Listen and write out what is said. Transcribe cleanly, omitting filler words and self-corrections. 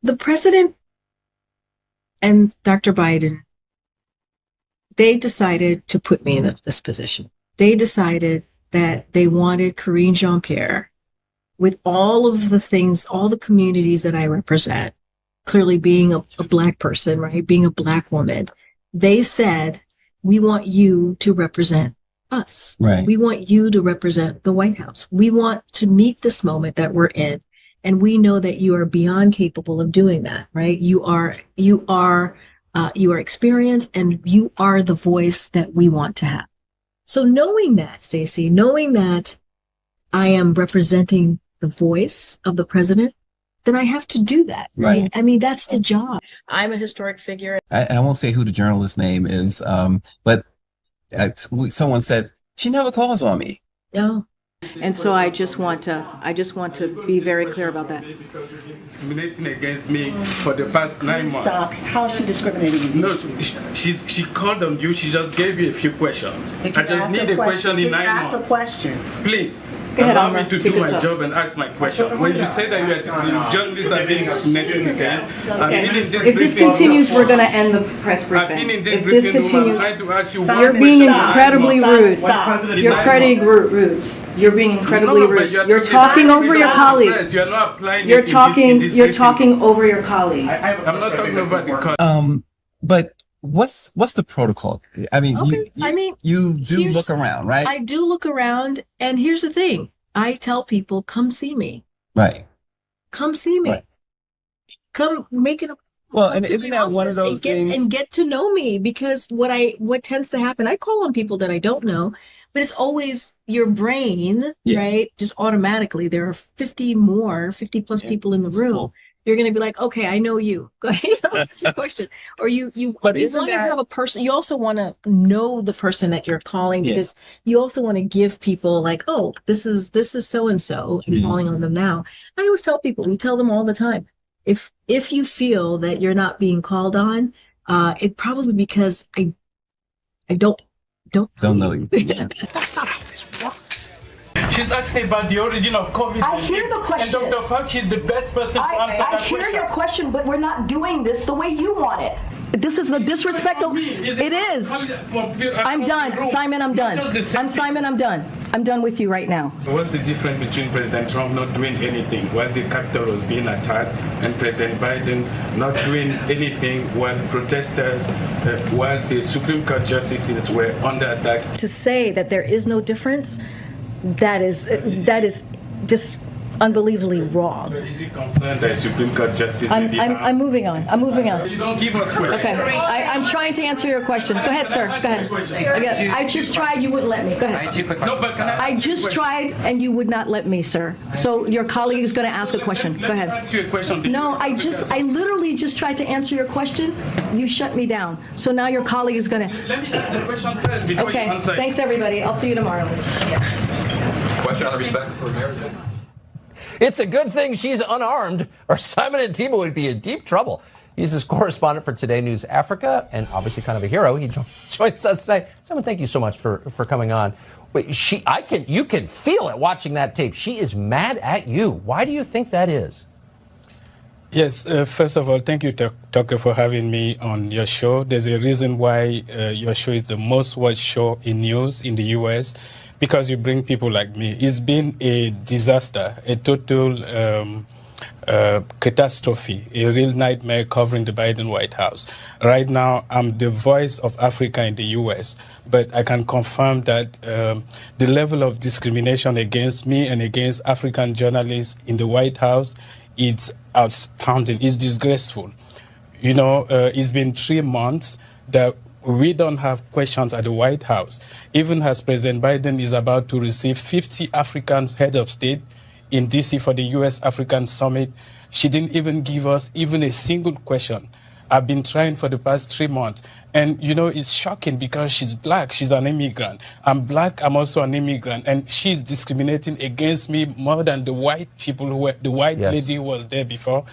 The president and Dr. Biden, they decided to put me in this position. They decided that they wanted Karine Jean-Pierre, with all of the things, all the communities that I represent, clearly being a Black person, right? Being a Black woman. They said, we want you to represent us. Right. We want you to represent the White House. We want to meet this moment that we're in. And we know that you are beyond capable of doing that, right? You are experienced, and you are the voice that we want to have. So knowing that, Stacey, knowing that I am representing the voice of the president, then I have to do that. Right. I mean, that's the job. I'm a historic figure. I won't say who the journalist's name is, but someone said, she never calls on me. Oh. And so I just want to be very clear about that. Discriminating against me for the past 9 months. Stop. How is she discriminating against you? No, she called on you. She just gave you a few questions. I just need a question in 9 months. Ask a question. Please. Go ahead, Allow me Amra. to Pick do us my up. job and ask my question. When you say that the journalists are being discriminated against, I've been in this If this briefing continues, room. we're going to end the press I've been in briefing. this If this briefing room. I'm continues, trying to ask you Stop. one you're being question. incredibly rude. Stop. You're incredibly rude. You're being incredibly rude. You're talking over your colleague. You're not applying You're it in talking. this You're briefing talking room. over your colleague. I'm not talking over the colleague. But what's the protocol? I mean, Okay. you do here's- look around, right? I do look around, and here's the thing. I tell people, come see me. Right. Come see me. Right. Come make it a Well, and to isn't my that one of office those and get, things? and get to know me, because what tends to happen, I call on people that I don't know, but it's always your brain, Yeah. right? Just automatically, there are 50 plus people in the it's room. full. You're going to be like, okay, I know you. Go ahead, ask your question. Or you But you isn't want to that- have a person. You also want to know the person that you're calling, Yeah. because you also want to give people like, oh, this is so and so. I'm Mhm. calling on them now. I always tell people, we tell them all the time, if you feel that you're not being called on, it probably because I don't know you. Yeah. She's asking about the origin of COVID. I hear the question. And Dr. Fauci is the best person to answer I that hear question. your question, but we're not doing this the way you want it. This is a disrespectful. It is. I'm done. Simon, I'm done. I'm done. I'm done with you right now. So what's the difference between President Trump not doing anything while the Capitol was being attacked and President Biden not doing anything while protesters, while the Supreme Court justices were under attack? To say that there is no difference, that is just unbelievably wrong. Is he concerned that Supreme Court justice may be harmed? I'm moving on. I'm moving on. You don't give us questions. Okay, I'm trying to answer your question. Go ahead, sir. Go ahead. Again, I just tried. You wouldn't let me. Go ahead. No, but can I I just tried, and you would not let me, sir. So your colleague is going to ask a question. Go Let me ahead. ask you a question. No, I literally just tried to answer your question. You shut me down. So now your colleague is going to. Let me ask the question first before Okay. you answer. Thanks, everybody. I'll see you tomorrow. Question on the respect for Mayor. It's a good thing she's unarmed, or Simon and Tima would be in deep trouble. He's his correspondent for Today News Africa, and obviously kind of a hero. He joins us tonight. Simon, thank you so much for coming on. Wait, you can feel it watching that tape. She is mad at you. Why do you think that is? Yes, first of all, thank you, Tucker, for having me on your show. There's a reason why your show is the most watched show in news in the U.S., because you bring people like me. It's been a disaster, a total catastrophe, a real nightmare covering the Biden White House. Right now, I'm the voice of Africa in the U.S., but I can confirm that the level of discrimination against me and against African journalists in the White House, it's outstanding. It's disgraceful. You know, it's been 3 months that we don't have questions at the White House. Even as President Biden is about to receive 50 African heads of state in D.C. for the U.S. African Summit, she didn't even give us even a single question. I've been trying for the past 3 months. And, you know, it's shocking because she's black. She's an immigrant. I'm black. I'm also an immigrant. And she's discriminating against me more than the white people the white lady who was there before.